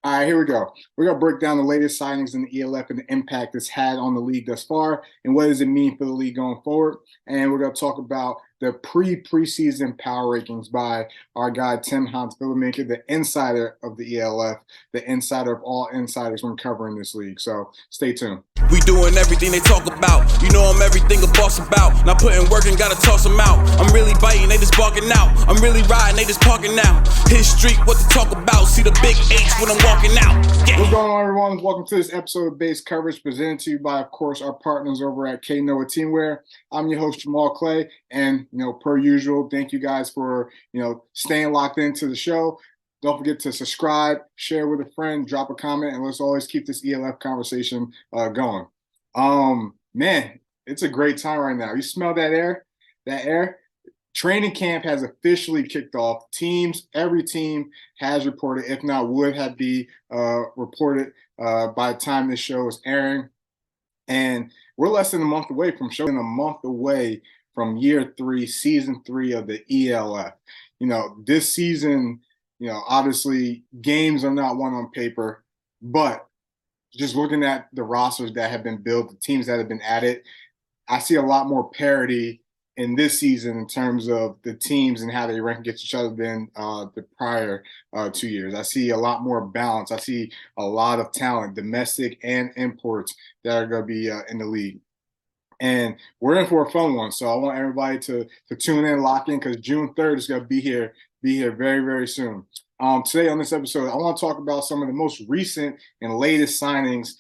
All right, here we go. We're going to break down the latest signings in the ELF and the impact it's had on the league thus far, and what does it mean for the league going forward. And we're going to talk about the preseason power rankings by our guy, Tim Hanswillemenke, the insider of the ELF, the insider of all insiders when covering this league. So stay tuned. We doing everything they talk about. You know I'm everything a boss about. Not putting work and gotta toss them out. I'm really biting, they just barking out. I'm really riding, they just parking now. His street, what to talk about. See the big H when I'm walking out. Yeah. What's going on, everyone? Welcome to this episode of Base Coverage, presented to you by, of course, our partners over at Knoah Teamwear. I'm your host, Jamal Clay, and per usual, thank you guys for staying locked into the show. Don't forget to subscribe, share with a friend, drop a comment, and let's always keep this ELF conversation going. Man, it's a great time right now. You smell that air? That air? Training camp has officially kicked off. Every team has reported, if not would have be reported by the time this show is airing. And we're less than a month away from year 3, season 3 of the ELF. This season, obviously games are not won on paper, but just looking at the rosters that have been built, the teams that have been added, I see a lot more parity in this season in terms of the teams and how they rank against each other than the prior 2 years. I see a lot more balance. I see a lot of talent, domestic and imports, that are going to be in the league. And we're in for a fun one. So I want everybody to tune in, lock in, because June 3rd is going to be here very, very soon. Today on this episode, I want to talk about some of the most recent and latest signings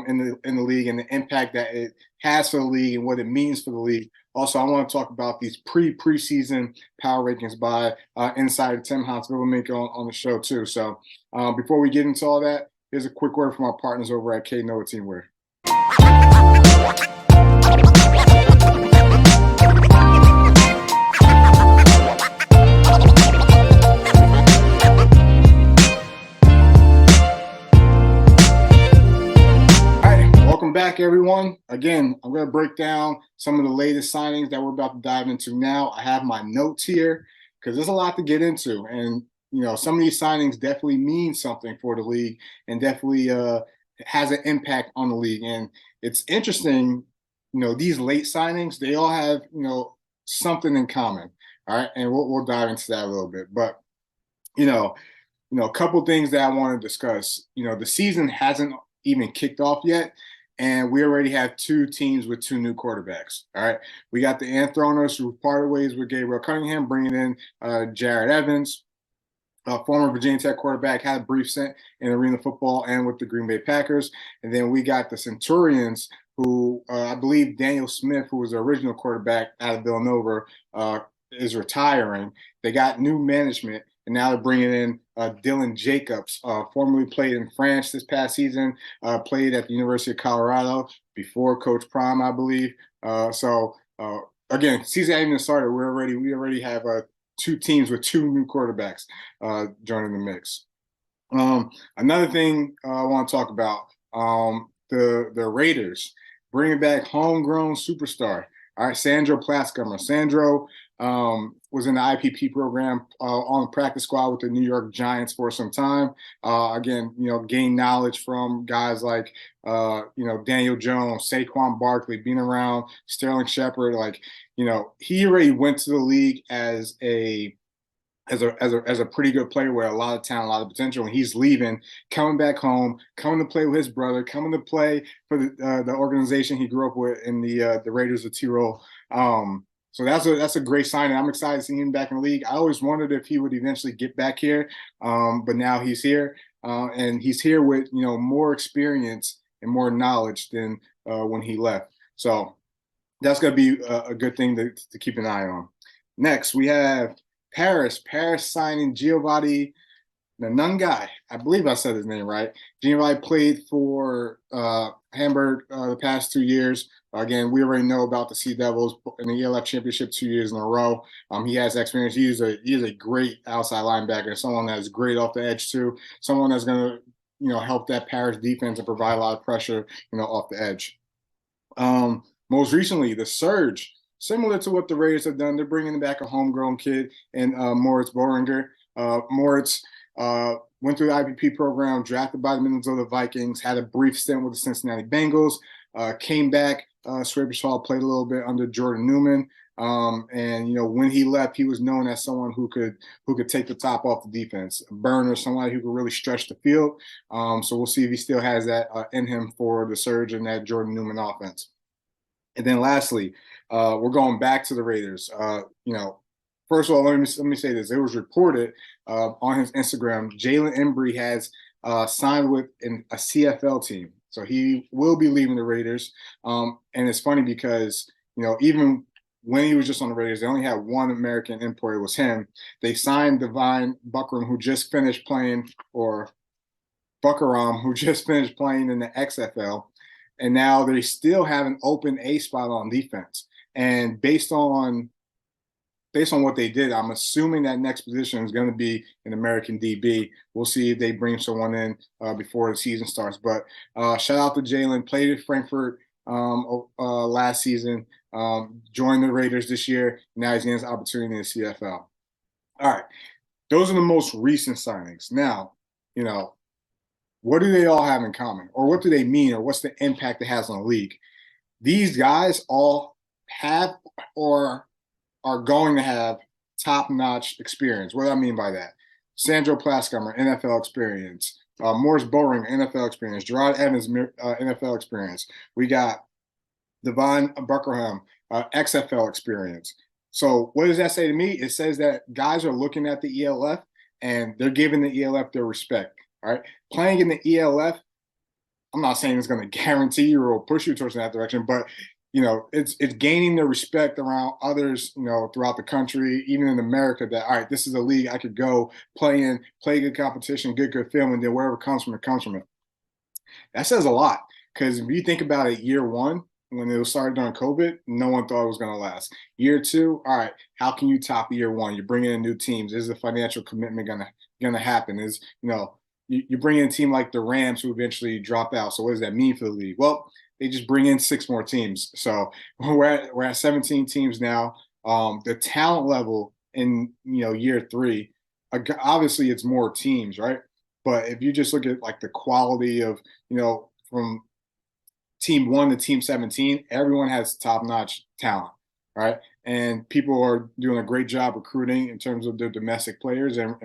in the league and the impact that it has for the league and what it means for the league. Also, I want to talk about these preseason power rankings by insider Tim Hanswillemenke on the show too. So before we get into all that, here's a quick word from our partners over at Knoah Teamwear. Welcome back, everyone. Again, I'm going to break down some of the latest signings that we're about to dive into now. I have my notes here because there's a lot to get into. And, some of these signings definitely mean something for the league and definitely has an impact on the league. And it's interesting, these late signings, they all have, something in common. All right. And we'll dive into that a little bit. But, a couple things that I want to discuss. The season hasn't even kicked off yet. And we already have 2 teams with 2 new quarterbacks. All right. We got the Anthroners who parted ways with Gabriel Cunningham, bringing in Jared Evans, former Virginia Tech quarterback, had a brief stint in arena football and with the Green Bay Packers. And then we got the Centurions, who I believe Daniel Smith, who was the original quarterback out of Villanova, is retiring. They got new management. And now they're bringing in Dylan Jacobs, formerly played in France this past season, played at the University of Colorado before Coach Prime, I believe. Again, season hasn't even started. We already have 2 teams with 2 new quarterbacks joining the mix. Another thing I want to talk about, the Raiders bringing back homegrown superstar. All right, Sandro Platzgummer. Sandro was in the IPP program on the practice squad with the New York Giants for some time. Again, gained knowledge from guys like, Daniel Jones, Saquon Barkley, being around Sterling Shepard. He already went to the league as a pretty good player with a lot of talent, a lot of potential, and he's leaving, coming back home, coming to play with his brother, coming to play for the organization he grew up with in the Raiders of Tyrol. So that's a great sign, and I'm excited to see him back in the league. I always wondered if he would eventually get back here, but now he's here, and he's here with more experience and more knowledge than when he left. So that's going to be a good thing to keep an eye on. Next, we have Paris signing Giovanni Nanungai. I believe I said his name right. Giovanni played for Hamburg the past 2 years. Again, we already know about the Sea Devils in the ELF Championship 2 years in a row. He has experience. He is a great outside linebacker, someone that's great off the edge too, someone that's going to help that Paris defense and provide a lot of pressure off the edge. Most recently, the Surge. Similar to what the Raiders have done, they're bringing back a homegrown kid and Moritz Boringer. Moritz went through the IPP program, drafted by the Minnesota Vikings, had a brief stint with the Cincinnati Bengals, came back, Scrapers Hall, played a little bit under Jordan Newman. And when he left, he was known as someone who could take the top off the defense, a burner, somebody who could really stretch the field. So we'll see if he still has that in him for the surge in that Jordan Newman offense. And then lastly, we're going back to the Raiders. First of all, let me say this. It was reported on his Instagram, Jalen Embry has signed with a CFL team. So he will be leaving the Raiders. And it's funny because, even when he was just on the Raiders, they only had one American import. It was him. They signed Divine Buckram, who just finished playing, or Buckaram, who just finished playing in the XFL. And now they still have an open A spot on defense. And based on what they did, I'm assuming that next position is going to be an American DB. We'll see if they bring someone in before the season starts. But shout out to Jalen. Played at Frankfurt last season. Joined the Raiders this year. Now he's getting his opportunity in the CFL. All right. Those are the most recent signings. Now, what do they all have in common? Or what do they mean? Or what's the impact it has on the league? These guys all have or are going to have top-notch experience. What do I mean by that? Sandro Platzgummer, NFL experience. Morris Bowring, NFL experience. Gerard Evans, NFL experience. We got Devon Buckerham, XFL experience. So what does that say to me? It says that guys are looking at the ELF and they're giving the ELF their respect. All right. Playing in the ELF, I'm not saying it's going to guarantee you or push you towards that direction, but it's gaining the respect around others, throughout the country, even in America, that, all right, this is a league I could go play in, play good competition, good film, and then wherever it comes from, it comes from it. That says a lot, because if you think about it, year one, when it was started during COVID, no one thought it was going to last. Year two, all right, how can you top year one? You're bringing in new teams. Is the financial commitment going to happen? You bring in a team like the Rams who eventually drop out. So what does that mean for the league? Well, they just bring in 6 more teams. So we're at 17 teams now. The talent level in year three, obviously it's more teams, right? But if you just look at like the quality of from team 1 to team 17, everyone has top-notch talent, right? And people are doing a great job recruiting in terms of their domestic players and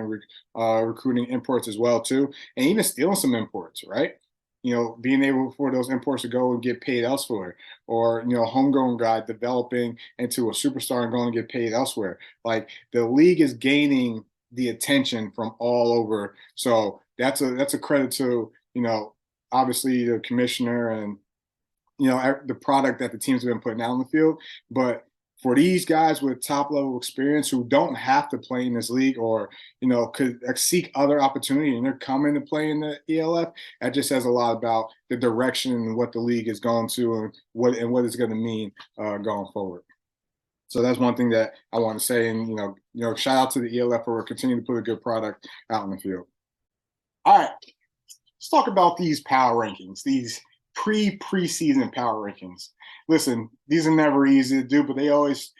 recruiting imports as well too, and even stealing some imports, right? Being able for those imports to go and get paid elsewhere, or homegrown guy developing into a superstar and going to get paid elsewhere. Like, the league is gaining the attention from all over. So that's a credit to obviously the commissioner and the product that the teams have been putting out on the field. But for these guys with top level experience who don't have to play in this league or, could seek other opportunity and they're coming to play in the ELF, that just says a lot about the direction and what the league is going to and what it's going to mean going forward. So that's one thing that I want to say. And, shout out to the ELF for continuing to put a good product out in the field. All right, let's talk about these power rankings, these preseason power rankings. Listen, these are never easy to do, but they always,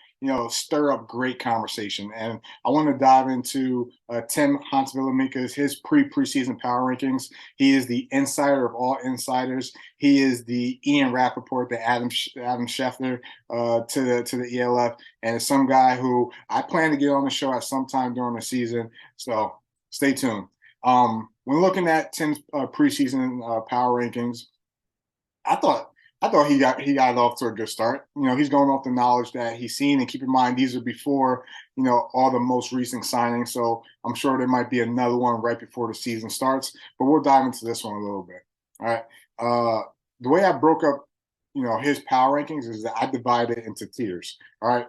stir up great conversation. And I want to dive into Tim Hanswillemenke's his preseason power rankings. He is the insider of all insiders. He is the Ian Rappaport, the Adam Schefter to the ELF, and it's some guy who I plan to get on the show at some time during the season. So stay tuned. When looking at Tim's preseason power rankings, I thought he got off to a good start. He's going off the knowledge that he's seen, and keep in mind these are before all the most recent signings. So I'm sure there might be another one right before the season starts, but we'll dive into this one a little bit. All right. The way I broke up his power rankings is that I divided it into tiers. All right.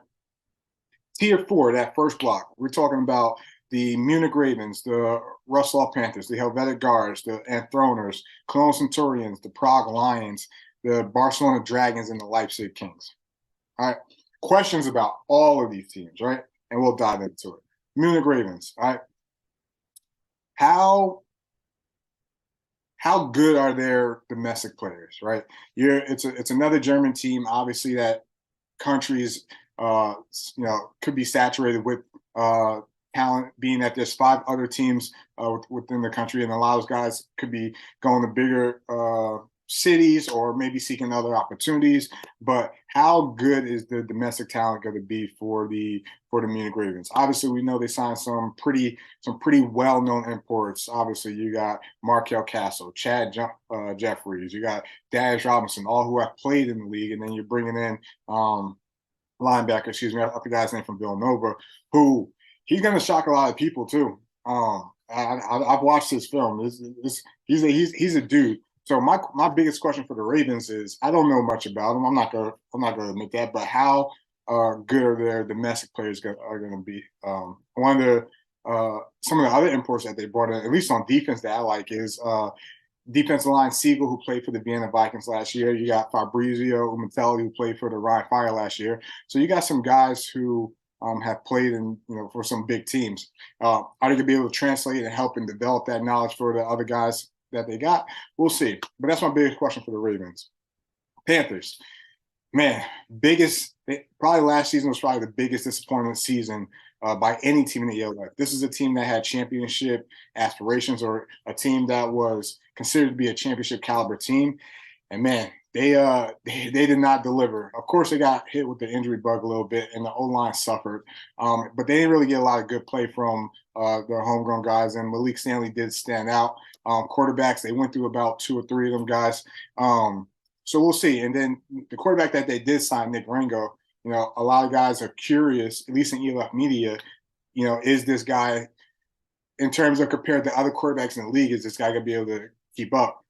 Tier 4, that first block, we're talking about the Munich Ravens, the Russell Panthers, the Helvetic Guards, the Anthroners, Cologne Centurions, the Prague Lions, the Barcelona Dragons, and the Leipzig Kings. All right. Questions about all of these teams, right? And we'll dive into it. Munich Ravens, all right. How good are their domestic players, right? It's another German team. Obviously, that countries could be saturated with talent, being that there's 5 other teams within the country, and a lot of those guys could be going to bigger cities or maybe seeking other opportunities. But how good is the domestic talent going to be for the Munich Ravens? Obviously, we know they signed some pretty well-known imports. Obviously, you got Markel Castle, Chad Jeffries, you got Darius Robinson, all who have played in the league, and then you're bringing in linebacker, excuse me, I forgot the guy's name from Villanova, who he's going to shock a lot of people too. I've watched his film. He's a dude. So my biggest question for the Ravens is, I don't know much about them. I'm not gonna admit that, but how good are their domestic players are going to be? One of the some of the other imports that they brought in, at least on defense, that I like is defensive line Siegel, who played for the Vienna Vikings last year. You got Fabrizio Umantelli, who played for the Ryan Fire last year. So you got some guys who have played in, for some big teams. Are they going to be able to translate and help and develop that knowledge for the other guys that they got? We'll see. But that's my biggest question for the Ravens. Panthers, man, probably last season was probably the biggest disappointment season by any team in the ELF. This is a team that had championship aspirations, or a team that was considered to be a championship caliber team. And man, they did not deliver. Of course, they got hit with the injury bug a little bit, and the O-line suffered. But they didn't really get a lot of good play from their homegrown guys, and Malik Stanley did stand out. Quarterbacks, they went through about 2 or 3 of them guys. So we'll see. And then the quarterback that they did sign, Nick Ringo, a lot of guys are curious, at least in ELF media, is this guy, in terms of compared to other quarterbacks in the league, is this guy going to be able to keep up?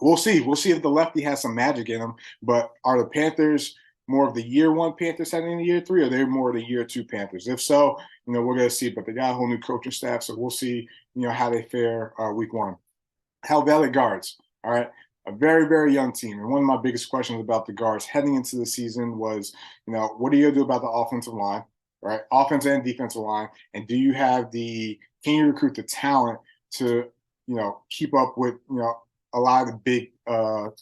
We'll see. We'll see if the lefty has some magic in him. But are the Panthers more of the year 1 Panthers heading into year 3, or are they more of the year 2 Panthers? If so, we're going to see. But they got a whole new coaching staff, so we'll see, how they fare week 1. Hal Valley guards, all right? A very, very young team. And one of my biggest questions about the guards heading into the season was, what are you going to do about the offensive line, right? Offensive and defensive line. And can you recruit the talent to, keep up with, a lot of the big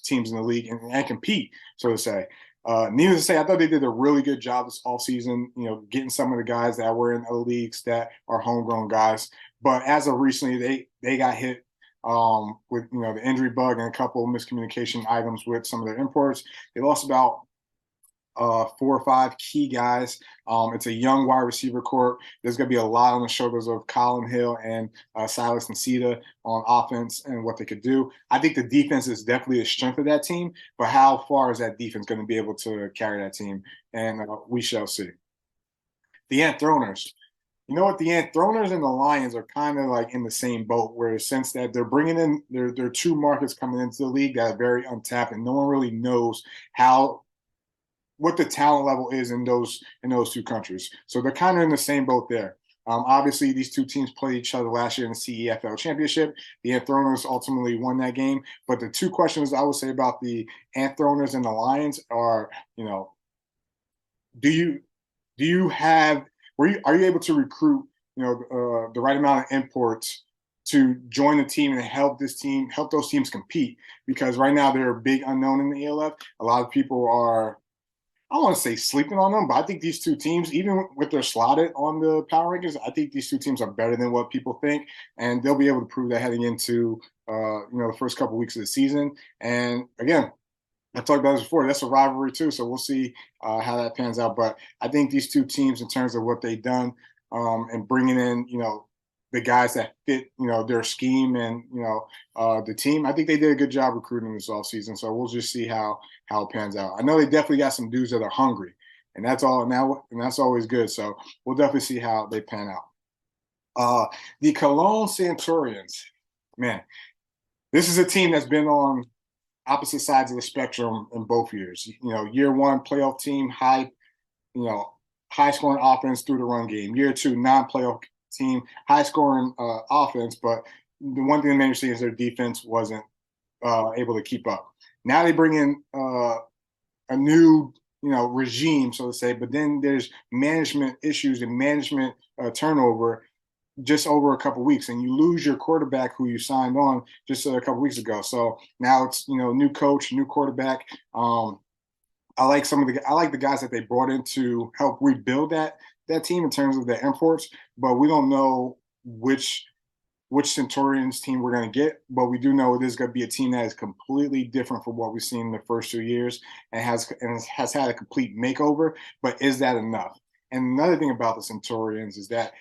teams in the league and compete, so to say. Needless to say, I thought they did a really good job this offseason, getting some of the guys that were in other leagues that are homegrown guys. But as of recently, they got hit with the injury bug and a couple of miscommunication items with some of their imports. They lost about 4 or 5 key guys. It's a young wide receiver corps. There's going to be a lot on the shoulders of Colin Hill and Silas Nsita on offense and what they could do. I think the defense is definitely a strength of that team, but how far is that defense going to be able to carry that team? And we shall see. The Anthroners. You know what? The Anthroners and the Lions are kind of like in the same boat, where since that they're bringing in there are 2 markets coming into the league that are very untapped, and no one really knows what the talent level is in those 2 countries. So they're kind of in the same boat there. Obviously, these 2 teams played each other last year in the CEFL Championship. The Anthroners ultimately won that game. But the 2 questions I would say about the Anthroners and the Lions are, are you able to recruit, the right amount of imports to join the team and help those teams compete? Because right now they're a big unknown in the ELF. A lot of people are, I don't want to say sleeping on them, but I think these 2 teams, even with their slotted on the power rankings, I think these 2 teams are better than what people think, and they'll be able to prove that heading into the first couple weeks of the season. And again, I talked about this before. That's a rivalry too, so we'll see how that pans out. But I think these 2 teams, in terms of what they've done and bringing in, the guys that fit, their scheme and the team, I think they did a good job recruiting this offseason. So we'll just see how it pans out. I know they definitely got some dudes that are hungry, and that's all now, and that's always good. So we'll definitely see how they pan out. The Cologne Centurions, man, this is a team that's been on opposite sides of the spectrum in both years. Year 1 playoff team, high scoring offense through the run game. Year 2 non-playoff team, high scoring offense, but the one thing that made me see is their defense wasn't able to keep up. Now they bring in a new regime, so to say, but then there's management issues and management turnover just over a couple of weeks, and you lose your quarterback who you signed on just a couple of weeks ago. So now it's new coach, new quarterback. I like the guys that they brought in to help rebuild that that team in terms of the imports, but we don't know which Centurions team we're going to get, but we do know it is going to be a team that is completely different from what we've seen in the first 2 years and has had a complete makeover. But is that enough? And another thing about the Centurions is that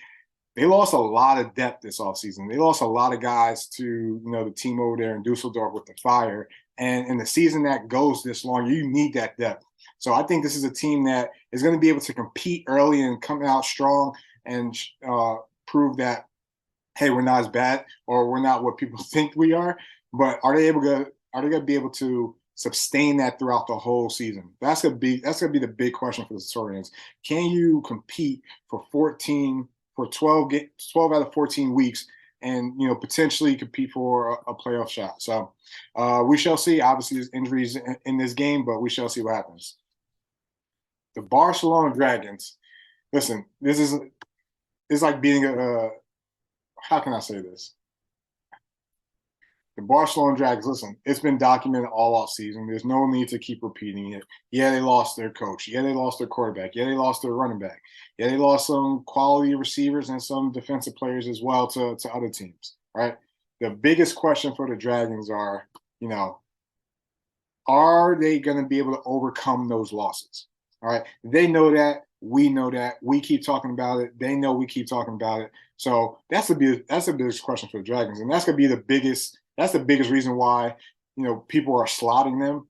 they lost a lot of depth this offseason. They lost a lot of guys to the team over there in Dusseldorf with the Fire. And in the season that goes this long, you need that depth. So I think this is a team that is going to be able to compete early and come out strong and prove that, hey, we're not as bad or we're not what people think we are. But are they going to be able to sustain that throughout the whole season? That's gonna be the big question for the Centurions. Can you compete for 12 out of 14 weeks and potentially compete for a playoff shot? So we shall see. Obviously, there's injuries in this game, but we shall see what happens. The Barcelona Dragons. Listen, it's like being how can I say this? The Barcelona Dragons, listen, it's been documented all off season. There's no need to keep repeating it. Yeah, they lost their coach. Yeah, they lost their quarterback. Yeah, they lost their running back. Yeah, they lost some quality receivers and some defensive players as well to other teams, right? The biggest question for the Dragons are they going to be able to overcome those losses? All right. They know that. We know that. We keep talking about it. They know we keep talking about it. So that's the biggest question for the Dragons. And that's going to be that's the biggest reason why, people are slotting them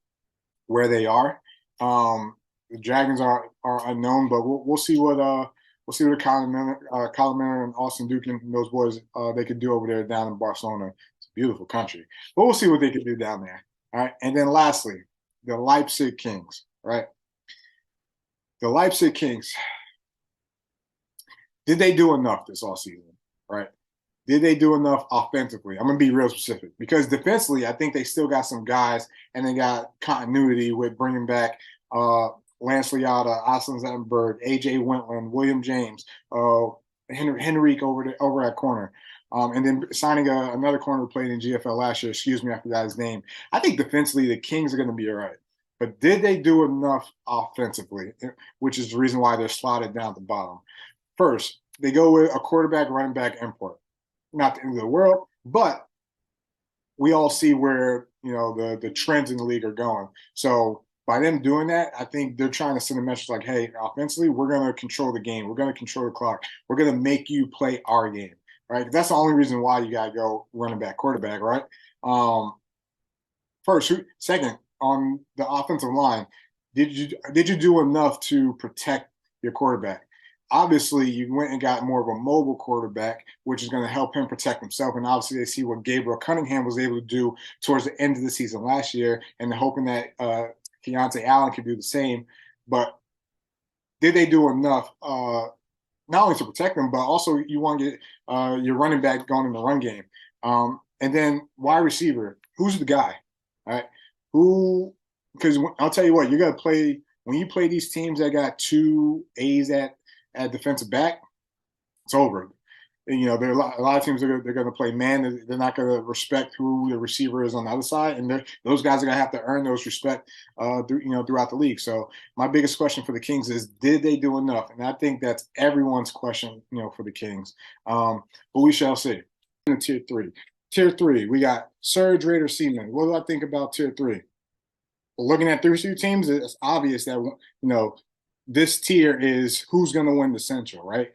where they are. The Dragons are unknown, but we'll see what Colin Miller and Austin Duke and those boys they could do over there down in Barcelona. It's a beautiful country, but we'll see what they can do down there. All right, and then lastly, the Leipzig Kings. Right, the Leipzig Kings. Did they do enough this offseason? Right. Did they do enough offensively? I'm going to be real specific because defensively, I think they still got some guys and they got continuity with bringing back Lance Liotta, Austin Zettenberg, A.J. Wentland, William James, Henrique over at corner. And then signing another corner who played in GFL last year. Excuse me, I forgot his name. I think defensively, the Kings are going to be all right. But did they do enough offensively, which is the reason why they're slotted down at the bottom? First, they go with a quarterback, running back, import. Not the end of the world, but we all see where the trends in the league are going. So by them doing that, I think they're trying to send a message like, hey, offensively, we're going to control the game. We're going to control the clock. We're going to make you play our game, right? That's the only reason why you got to go running back, quarterback, right? Second, on the offensive line, did you do enough to protect your quarterback? Obviously, you went and got more of a mobile quarterback, which is going to help him protect himself. And obviously, they see what Gabriel Cunningham was able to do towards the end of the season last year, and they're hoping that Keontae Allen could do the same. But did they do enough not only to protect them, but also you want to get your running back going in the run game? And then wide receiver, who's the guy? All right, because I'll tell you what, you're going to play when you play these teams that got 2 A's at defensive back, it's over. And, there are a lot of teams they're going to play man. They're not going to respect who the receiver is on the other side, and those guys are going to have to earn those respect throughout the league. So my biggest question for the Kings is, did they do enough? And I think that's everyone's question, for the Kings. But we shall see. In Tier 3, we got Surge, Raider, Seaman. What do I think about Tier 3? Well, looking at 3 teams, it's obvious that this tier is who's going to win the Central, right?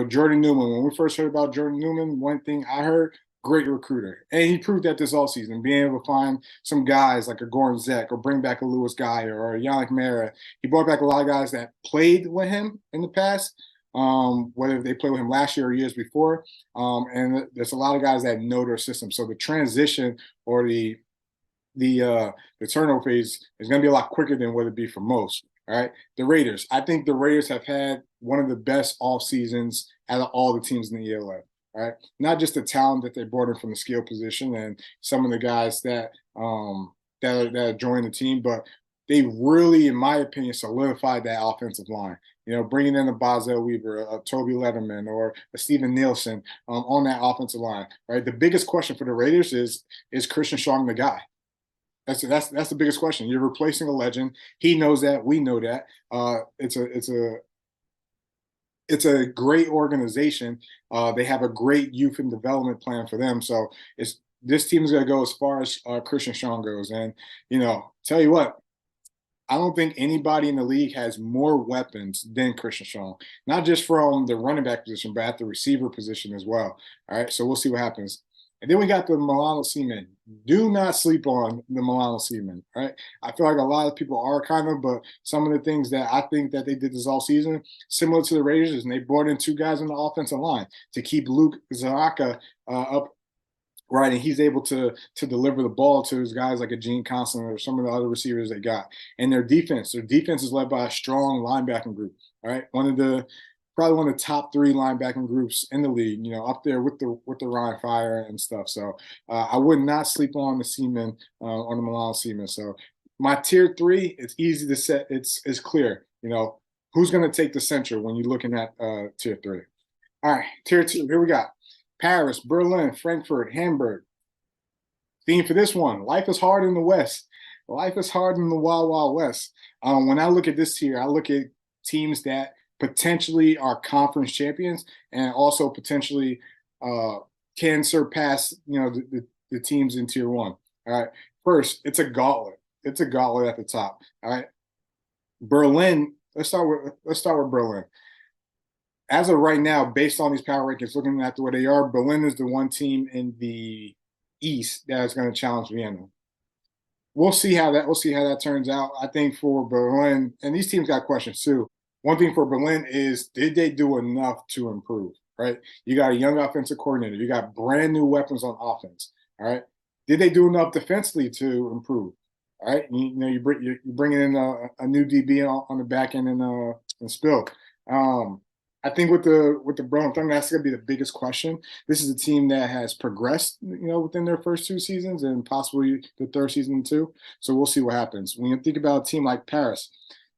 Jordan Newman. When we first heard about Jordan Newman, one thing I heard, great recruiter. And he proved that this offseason, being able to find some guys like a Gordon Zek or bring back a Lewis Geyer or a Yannick Mara. He brought back a lot of guys that played with him in the past, whether they played with him last year or years before. And there's a lot of guys that know their system. So the transition or the turnover phase is going to be a lot quicker than what it'd be for most. All right, the Raiders. I think the Raiders have had one of the best off seasons out of all the teams in the ELF. All right, not just the talent that they brought in from the skill position and some of the guys that joined the team, but they really, in my opinion, solidified that offensive line. Bringing in a Bazel Weaver, a Toby Letterman, or a Steven Nielsen on that offensive line. Right, the biggest question for the Raiders is Christian Strong the guy? That's the biggest question. You're replacing a legend. He knows that. We know that. It's it's a great organization. They have a great youth and development plan for them. So this team is going to go as far as Christian Sean goes. And, tell you what, I don't think anybody in the league has more weapons than Christian Sean, not just from the running back position, but at the receiver position as well. All right, so we'll see what happens. And then we got the Milano Seaman. Do not sleep on the Milano Seaman. Right? I feel like a lot of people are kind of, but some of the things that I think that they did this all season, similar to the Raiders, and they brought in 2 guys on the offensive line to keep Luke Zaraka up right, and he's able to deliver the ball to his guys like a Gene Constant or some of the other receivers they got. And their defense is led by a strong linebacking group. All right, probably one of the top 3 linebacking groups in the league. Up there with the Ryan Fire and stuff. So I would not sleep on the Seaman, on the Milano Seaman. So my tier 3, it's easy to set. It's clear. Who's going to take the Central when you're looking at tier 3. All right, tier 2. Here we got Paris, Berlin, Frankfurt, Hamburg. Theme for this one: life is hard in the West. Life is hard in the Wild Wild West. When I look at this tier, I look at teams that potentially are conference champions and also potentially can surpass, the teams in tier 1. All right. First, it's a gauntlet. It's a gauntlet at the top. All right. Berlin. Let's start with Berlin. As of right now, based on these power rankings, looking at the way they are, Berlin is the one team in the East that is going to challenge Vienna. We'll see how that turns out. I think for Berlin, and these teams got questions too. One thing for Berlin is, did they do enough to improve? Right? You got a young offensive coordinator. You got brand new weapons on offense. All right. Did they do enough defensively to improve? All right. You're bringing in a new DB on the back end and Spill. I think with the Berlin Thunder, that's going to be the biggest question. This is a team that has progressed, within their first 2 seasons and possibly the 3rd season too. So we'll see what happens. When you think about a team like Paris,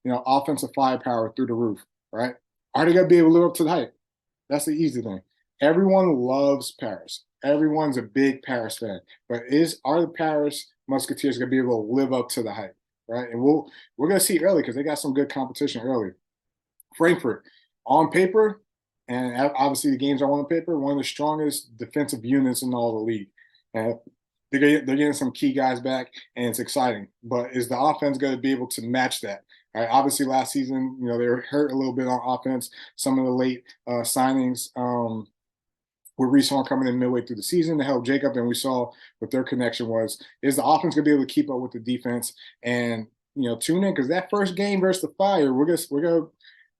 offensive firepower through the roof, right? Are they going to be able to live up to the hype? That's the easy thing. Everyone loves Paris. Everyone's a big Paris fan. But are the Paris Musketeers going to be able to live up to the hype, right? And we're going to see early because they got some good competition early. Frankfurt. On paper, and obviously the games are on paper, one of the strongest defensive units in all the league. They're getting some key guys back, and it's exciting. But is the offense going to be able to match that? All right, obviously, last season, they were hurt a little bit on offense. Some of the late signings with Reese Horn coming in midway through the season to help Jacob, and we saw what their connection was. Is the offense going to be able to keep up with the defense? And tune in because that first game versus the Fire,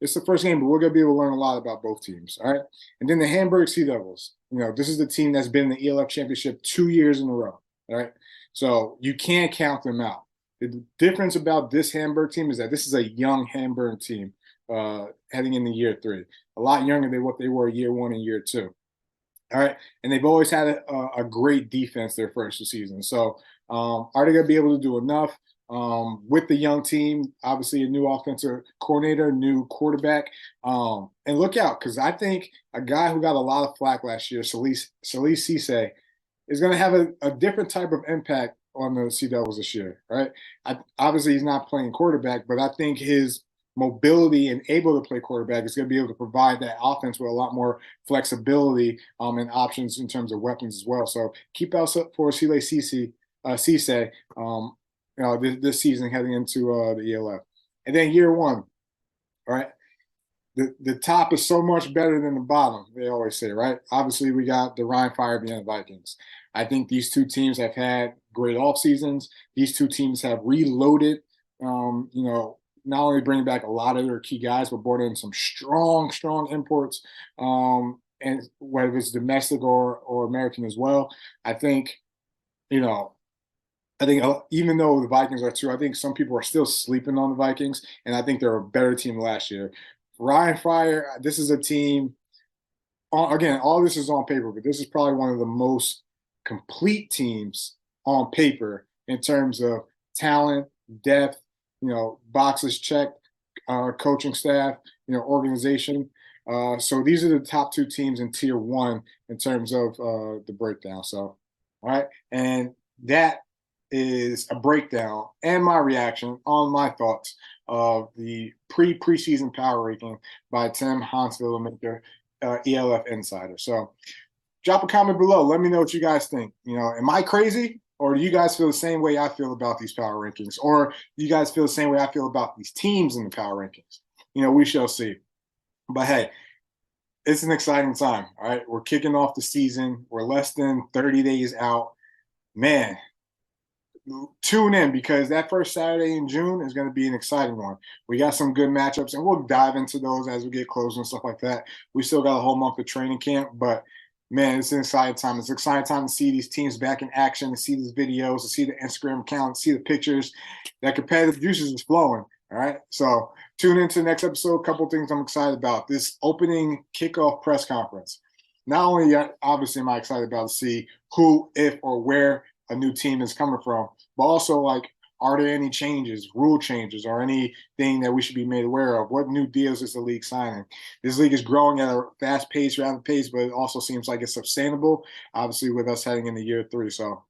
it's the first game, but we're going to be able to learn a lot about both teams, all right? And then the Hamburg Sea Devils. This is the team that's been in the ELF Championship 2 years in a row, all right? So you can't count them out. The difference about this Hamburg team is that this is a young Hamburg team heading into year 3, a lot younger than what they were year 1 and year 2, all right? And they've always had a great defense their first 2 seasons. So are they going to be able to do enough? With the young team, obviously a new offensive coordinator, new quarterback. And look out, because I think a guy who got a lot of flack last year, Salih Cisse, is going to have a different type of impact on the Sea Devils this year, right? Obviously, he's not playing quarterback, but I think his mobility and able to play quarterback is going to be able to provide that offense with a lot more flexibility and options in terms of weapons as well. So keep out for Salih Cisse. This season heading into the ELF. And then year 1, all right? The top is so much better than the bottom, they always say, right? Obviously, we got the Ryan Fire Vienna Vikings. I think these 2 teams have had great off seasons. These 2 teams have reloaded, not only bringing back a lot of their key guys, but brought in some strong imports, and whether it's domestic or American as well. I think even though the Vikings are 2, I think some people are still sleeping on the Vikings, and I think they're a better team last year. Ryan Fire, this is a team, again, all this is on paper, but this is probably one of the most complete teams on paper in terms of talent, depth, boxes checked, coaching staff, organization. So these are the top 2 teams in tier 1 in terms of the breakdown. So, all right, and that is a breakdown and my reaction on my thoughts of the preseason power ranking by Tim Hanswillemenke, ELF Insider. So drop a comment below. Let me know what you guys think. You know, am I crazy? Or do you guys feel the same way I feel about these power rankings? Or do you guys feel the same way I feel about these teams in the power rankings? You know, we shall see. But hey, it's an exciting time, all right? We're kicking off the season. We're less than 30 days out. Man, tune in because that first Saturday in June is going to be an exciting one. We got some good matchups, and we'll dive into those as we get closer and stuff like that. We still got a whole month of training camp, but man, it's an exciting time. It's an exciting time to see these teams back in action, to see these videos, to see the Instagram account, to see the pictures. That competitive juices is flowing. All right. So tune into the next episode. A couple of things I'm excited about. This opening kickoff press conference. Not only obviously am I excited about to see who, if, or where a new team is coming from, but also like, are there any changes, rule changes, or anything that we should be made aware of? What new deals is the league signing? This league is growing at a fast pace, rapid pace, but it also seems like it's sustainable, obviously, with us heading into year 3. So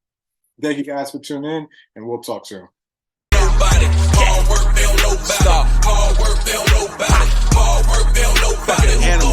thank you guys for tuning in, and we'll talk soon. Nobody. Hard work, they don't know about it. Hard work, they don't know about it. Hard work, they don't know about it. Animal.